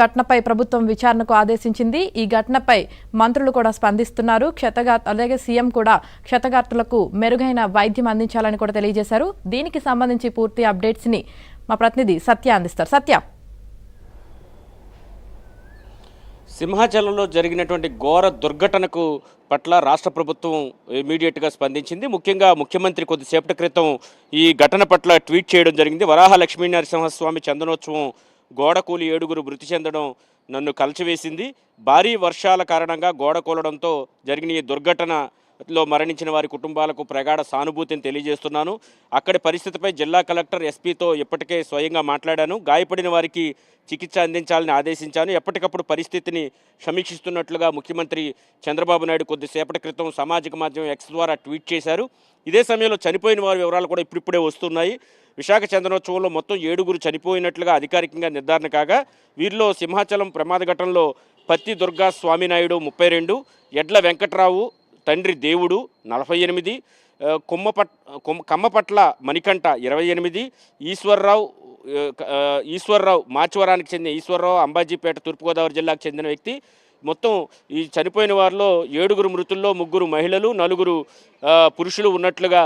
ఘటనపై ప్రభుత్వం విచారణకు ఆదేశించింది. ఈ ఘటనపై మంత్రులు కూడా స్పందిస్తున్నారు. అలాగే సీఎం కూడా క్షతగాత్రులకు మెరుగైన వైద్యం అందించాలని కూడా తెలియజేశారు. దీనికి సంబంధించి పూర్తి అప్డేట్స్ ని మా ప్రతినిధి సత్య అందిస్తారు. సత్య, సింహాచలంలో జరిగినటువంటి ఘోర దుర్ఘటనకు పట్ల రాష్ట్ర ప్రభుత్వం ఇమీడియట్గా స్పందించింది. ముఖ్యంగా ముఖ్యమంత్రి కొద్దిసేపటి క్రితం ఈ ఘటన పట్ల ట్వీట్ చేయడం జరిగింది. వరాహ లక్ష్మీ నరసింహస్వామి చందనోత్సవం గోడ కూలి 7 మృతి చెందడం నన్ను కలిచివేసింది. భారీ వర్షాల కారణంగా గోడ కూలడంతో జరిగిన ఈ దుర్ఘటనలో మరణించిన వారి కుటుంబాలకు ప్రగాఢ సానుభూతిని తెలియజేస్తున్నాను. అక్కడి పరిస్థితిపై జిల్లా కలెక్టర్ ఎస్పీతో ఇప్పటికే స్వయంగా మాట్లాడాను. గాయపడిన వారికి చికిత్స అందించాలని ఆదేశించాను. ఎప్పటికప్పుడు పరిస్థితిని సమీక్షిస్తున్నట్లుగా ముఖ్యమంత్రి చంద్రబాబు నాయుడు కొద్దిసేపటి క్రితం సామాజిక మాధ్యమం ఎక్స్ ద్వారా ట్వీట్ చేశారు. ఇదే సమయంలో చనిపోయిన వారి వివరాలు కూడా ఇప్పుడిప్పుడే వస్తున్నాయి. విశాఖ చందనోత్సవంలో మొత్తం 7 చనిపోయినట్లుగా అధికారికంగా నిర్ధారణ కాగా, వీరిలో సింహాచలం ప్రమాద ఘటనలో పత్తి దుర్గా స్వామినాయుడు 32, ఎడ్ల వెంకట్రావు తండ్రి దేవుడు 48, కమ్మపట్ల మణికంఠ 28, ఈశ్వర్రావు మాచివరానికి చెందిన ఈశ్వర్రావు అంబాజీపేట తూర్పుగోదావరి జిల్లాకు చెందిన వ్యక్తి. మొత్తం ఈ చనిపోయిన వారిలో 7 మృతుల్లో 3 మహిళలు, 4 పురుషులు ఉన్నట్లుగా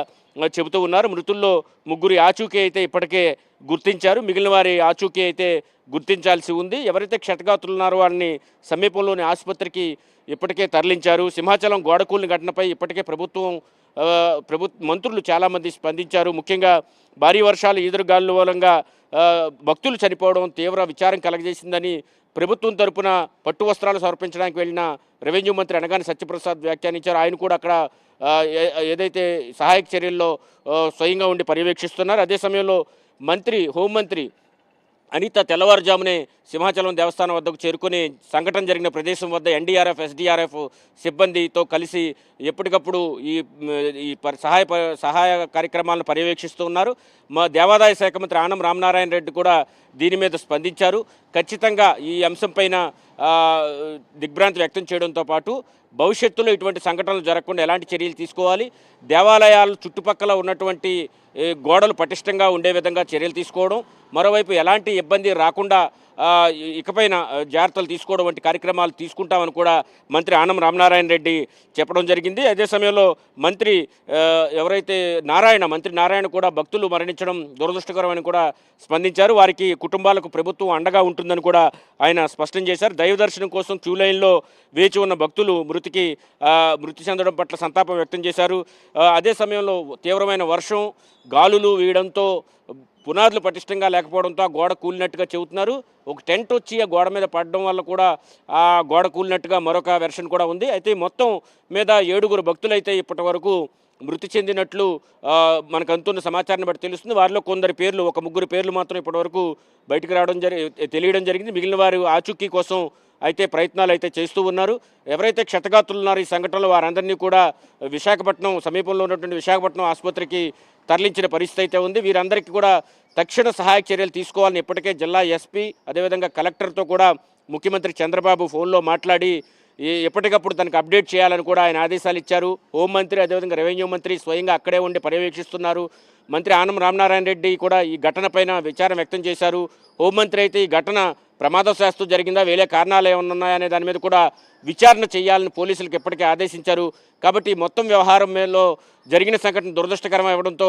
చెబుతూ ఉన్నారు. మృతుల్లో 3 ఆచూకీ అయితే ఇప్పటికే గుర్తించారు. మిగిలిన వారి ఆచూకీ అయితే గుర్తించాల్సి ఉంది. ఎవరైతే క్షతగాత్రులు ఉన్నారో వారిని సమీపంలోని ఆసుపత్రికి ఇప్పటికే తరలించారు. సింహాచలం గోడకూలిన ఘటనపై ఇప్పటికే మంత్రులు చాలామంది స్పందించారు. ముఖ్యంగా భారీ వర్షాలు ఈదురుగాలుల మూలంగా భక్తులు చనిపోవడం తీవ్ర విచారం కలగజేసిందని ప్రభుత్వం తరపున పట్టు వస్త్రాలు సమర్పించడానికి వెళ్ళిన రెవెన్యూ మంత్రి అనగాని సత్యప్రసాద్ వ్యాఖ్యానించారు. ఆయన కూడా అక్కడ ఏదైతే సహాయక చర్యల్లో స్వయంగా ఉండి పర్యవేక్షిస్తున్నారు. అదే సమయంలో హోంమంత్రి అనిత తెల్లవారుజామునే సింహాచలం దేవస్థానం వద్దకు చేరుకుని సంఘటన జరిగిన ప్రదేశం వద్ద ఎన్డీఆర్ఎఫ్, ఎస్డీఆర్ఎఫ్ సిబ్బందితో కలిసి ఎప్పటికప్పుడు ఈ సహాయ కార్యక్రమాలను పర్యవేక్షిస్తూ ఉన్నారు. మా దేవాదాయ శాఖ మంత్రి ఆనం రామనారాయణ రెడ్డి కూడా దీని మీద స్పందించారు. ఖచ్చితంగా ఈ అంశంపైన దిగ్భ్రాంతి వ్యక్తం చేయడంతో పాటు భవిష్యత్తులో ఇటువంటి సంఘటనలు జరగకుండా ఎలాంటి చర్యలు తీసుకోవాలి, దేవాలయాలు చుట్టుపక్కల ఉన్నటువంటి గోడలు పటిష్టంగా ఉండే విధంగా చర్యలు తీసుకోవడం, మరోవైపు ఎలాంటి ఇబ్బంది రాకుండా ఇకపైన జాగ్రత్తలు తీసుకోవడం వంటి కార్యక్రమాలు తీసుకుంటామని కూడా మంత్రి ఆనం రామనారాయణ రెడ్డి చెప్పడం జరిగింది. అదే సమయంలో మంత్రి నారాయణ కూడా భక్తులు మరణించడం దురదృష్టకరమని కూడా స్పందించారు. వారికి కుటుంబాలకు ప్రభుత్వం అండగా ఉంటుందని కూడా ఆయన స్పష్టం చేశారు. దైవ దర్శనం కోసం క్యూ లైన్లో వేచి ఉన్న భక్తులు మృతి చెందడం పట్ల సంతాపం వ్యక్తం చేశారు. అదే సమయంలో తీవ్రమైన వర్షం, గాలులు వీయడంతో పునాదులు పటిష్టంగా లేకపోవడంతో ఆ గోడ కూలినట్టుగా చెబుతున్నారు. ఒక టెంట్ వచ్చి ఆ గోడ మీద పడడం వల్ల కూడా ఆ గోడ కూలినట్టుగా మరొక వెర్షన్ కూడా ఉంది. అయితే మొత్తం మీద 7 భక్తులైతే ఇప్పటి వరకు మృతి చెందినట్లు మనకు అందుతున్న సమాచారాన్ని బట్టి తెలుస్తుంది. వారిలో కొందరి పేర్లు, 3 పేర్లు మాత్రం ఇప్పటివరకు బయటకు తెలియడం జరిగింది. మిగిలిన వారు ఆచూకీ కోసం అయితే ప్రయత్నాలు అయితే చేస్తూ ఉన్నారు. ఎవరైతే క్షతగాత్రులు ఉన్నారో ఈ సంఘటనలో వారందరినీ కూడా విశాఖపట్నం సమీపంలో ఉన్నటువంటి విశాఖపట్నం ఆసుపత్రికి తరలించిన పరిస్థితి అయితే ఉంది. వీరందరికీ కూడా తక్షణ సహాయక చర్యలు తీసుకోవాలని ఇప్పటికే జిల్లా ఎస్పీ అదేవిధంగా కలెక్టర్తో కూడా ముఖ్యమంత్రి చంద్రబాబు ఫోన్లో మాట్లాడి ఎప్పటికప్పుడు తనకు అప్డేట్ చేయాలని కూడా ఆయన ఆదేశాలు ఇచ్చారు. హోంమంత్రి అదేవిధంగా రెవెన్యూ మంత్రి స్వయంగా అక్కడే ఉండి పర్యవేక్షిస్తున్నారు. మంత్రి ఆనం రామనారాయణ రెడ్డి కూడా ఈ ఘటన పైన విచారం వ్యక్తం చేశారు. హోంమంత్రి అయితే ఈ ఘటన ప్రమాదవశాత్తు జరిగిందా, వేరే కారణాలు ఏమన్నా ఉన్నాయనే దాని మీద కూడా విచారణ చేయాలని పోలీసులకు ఇప్పటికే ఆదేశించారు. కాబట్టి మొత్తం వ్యవహారంలో జరిగిన సంఘటన దురదృష్టకరం అవ్వడంతో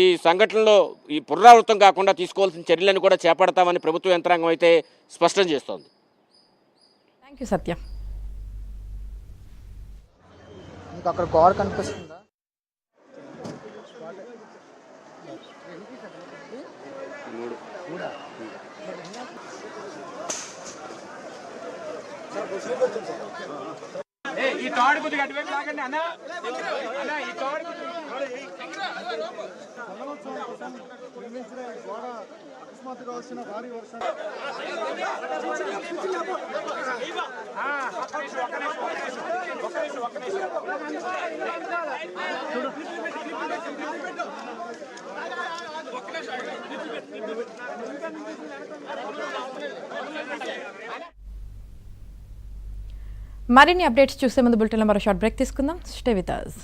ఈ సంఘటనలో ఈ పునరావృతం కాకుండా తీసుకోవాల్సిన చర్యలను కూడా చేపడతామని ప్రభుత్వ యంత్రాంగం అయితే స్పష్టం చేస్తోంది. థ్యాంక్ యూ సత్య. అక్కడ గోడ కనిపిస్తుందా? ఈ తాడు కొద్దిగా అటువైపు లాగండి అన్న, ఈ తాడు అకస్మాత్తుగా వచ్చిన భారీ వర్షం మరిన్ని అప్డేట్స్ చూసే ముందు బులెటిన్లో మరో షార్ట్ బ్రేక్ తీసుకుందాం. Stay with us.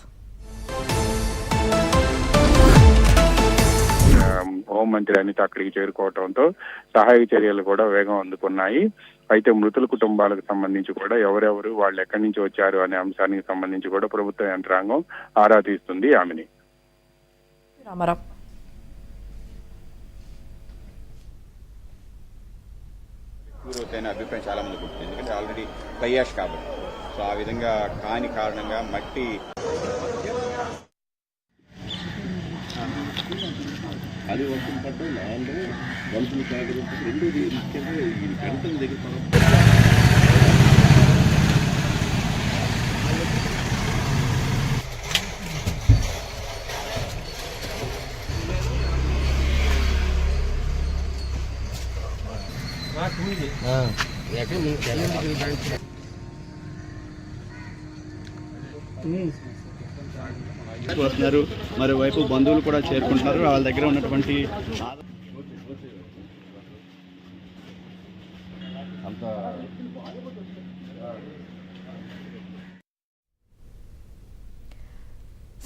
హోంమంత్రి అనిత అక్కడికి చేరుకోవడంతో సహాయ చర్యలు కూడా వేగం అందుకున్నాయి. అయితే మృతుల కుటుంబాలకు సంబంధించి కూడా ఎవరెవరు వాళ్ళు ఎక్కడి నుంచి వచ్చారు అనే అంశానికి సంబంధించి కూడా ప్రభుత్వ యంత్రాంగం ఆరా తీస్తుంది. ఆమెని రామారావు పూర్వతైన అభిప్రాయం చాలా మందికి ఉంటుంది. ఎందుకంటే ఆల్రెడీ ఫ్లై యాష్ కాబట్టి. సో ఆ విధంగా కాని కారణంగా మట్టి అది వర్షం పడ్డం ల్యాండ్ మనుషులు కాగడం రెండోది ముఖ్యంగా ఈ గంటల దగ్గర వస్తున్నారు. మరోవైపు బంధువులు కూడా చేరుకుంటున్నారు. వాళ్ళ దగ్గర ఉన్నటువంటి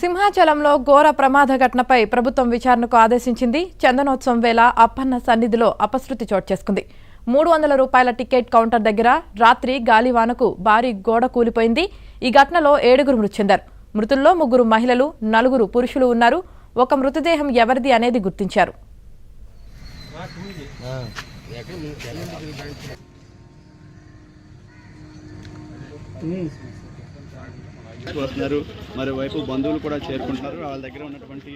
సింహాచలంలో ఘోర ప్రమాద ఘటనపై ప్రభుత్వం విచారణకు ఆదేశించింది. చందనోత్సవం వేళ అప్పన్న సన్నిధిలో అపశృతి చోటు చేసుకుంది. 300 రూపాయల టికెట్ కౌంటర్ దగ్గర రాత్రి గాలివానకు భారీ గోడ కూలిపోయింది. ఈ ఘటనలో 7 మృతి చెందారు. మృతుల్లో 3 మహిళలు, 4 పురుషులు ఉన్నారు. ఒక మృతదేహం ఎవరిది అనేది గుర్తించారు. వస్తున్నారు. మరోవైపు బంధువులు కూడా చేరుకుంటున్నారు. వాళ్ళ దగ్గర ఉన్నటువంటి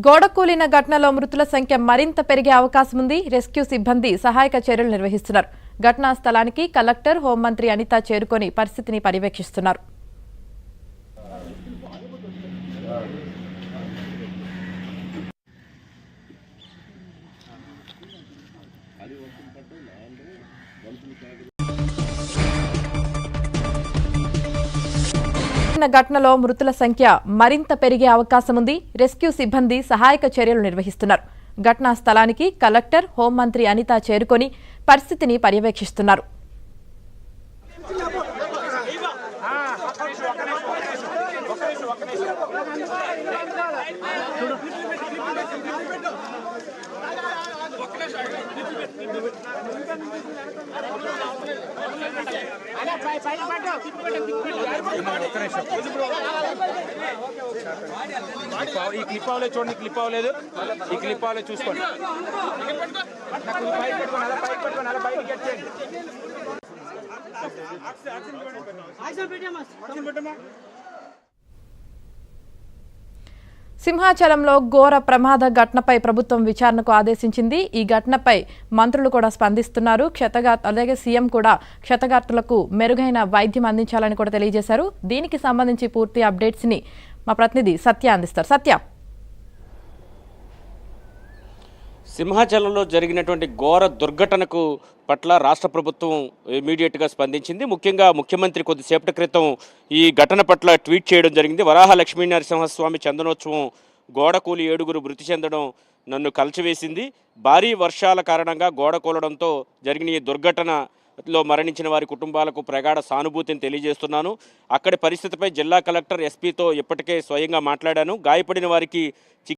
గోడ కూలిన ఘటనలో మృతుల సంఖ్య మరింత పెరిగే అవకాశం ఉంది. రెస్క్యూ సిబ్బంది సహాయక చర్యలు నిర్వహిస్తున్నారు. ఘటనా స్థలానికి కలెక్టర్, హోంమంత్రి అనిత చేరుకొని పరిస్థితిని పర్యవేక్షిస్తున్నారు. ఘటనలో మృతుల సంఖ్య మరింత పెరిగే అవకాశం ఉంది. రెస్క్యూ సిబ్బంది సహాయక చర్యలు నిర్వహిస్తున్నారు. ఘటనా స్థలానికి కలెక్టర్, హోంమంత్రి అనిత చేరుకొని పరిస్థితిని పర్యవేక్షిస్తున్నారు. ఈ క్లిప్ అవ్వలేదు చూడండి. క్లిప్ అవ్వలేదు. ఈ క్లిప్ అవ్వలేదు చూసుకోండి. పైకి పెట్టుకోండి. అలా పైకి పెట్టుకోండి. అలా బయటికి వచ్చేయండి. సింహాచలంలో ఘోర ప్రమాద ఘటనపై ప్రభుత్వం విచారణకు ఆదేశించింది. ఈ ఘటనపై మంత్రులు కూడా స్పందిస్తున్నారు. అలాగే సీఎం కూడా క్షతగాత్రులకు మెరుగైన వైద్యం అందించాలని కూడా తెలియజేశారు. దీనికి సంబంధించి పూర్తి అప్డేట్స్ ని మా ప్రతినిధి సత్య అందిస్తారు. సత్య, సింహాచలంలో జరిగినటువంటి ఘోర దుర్ఘటనకు పట్ల రాష్ట్ర ప్రభుత్వం ఇమీడియట్గా స్పందించింది. ముఖ్యంగా ముఖ్యమంత్రి కొద్దిసేపటి క్రితం ఈ ఘటన పట్ల ట్వీట్ చేయడం జరిగింది. వరాహ లక్ష్మీ నరసింహస్వామి చందనోత్సవం గోడ కూలి 7 మృతి చెందడం నన్ను కలిచివేసింది. భారీ వర్షాల కారణంగా గోడ కూలడంతో జరిగిన ఈ దుర్ఘటనలో మరణించిన వారి కుటుంబాలకు ప్రగాఢ సానుభూతిని తెలియజేస్తున్నాను. అక్కడి పరిస్థితిపై జిల్లా కలెక్టర్, ఎస్పీతో ఇప్పటికే స్వయంగా మాట్లాడాను. గాయపడిన వారికి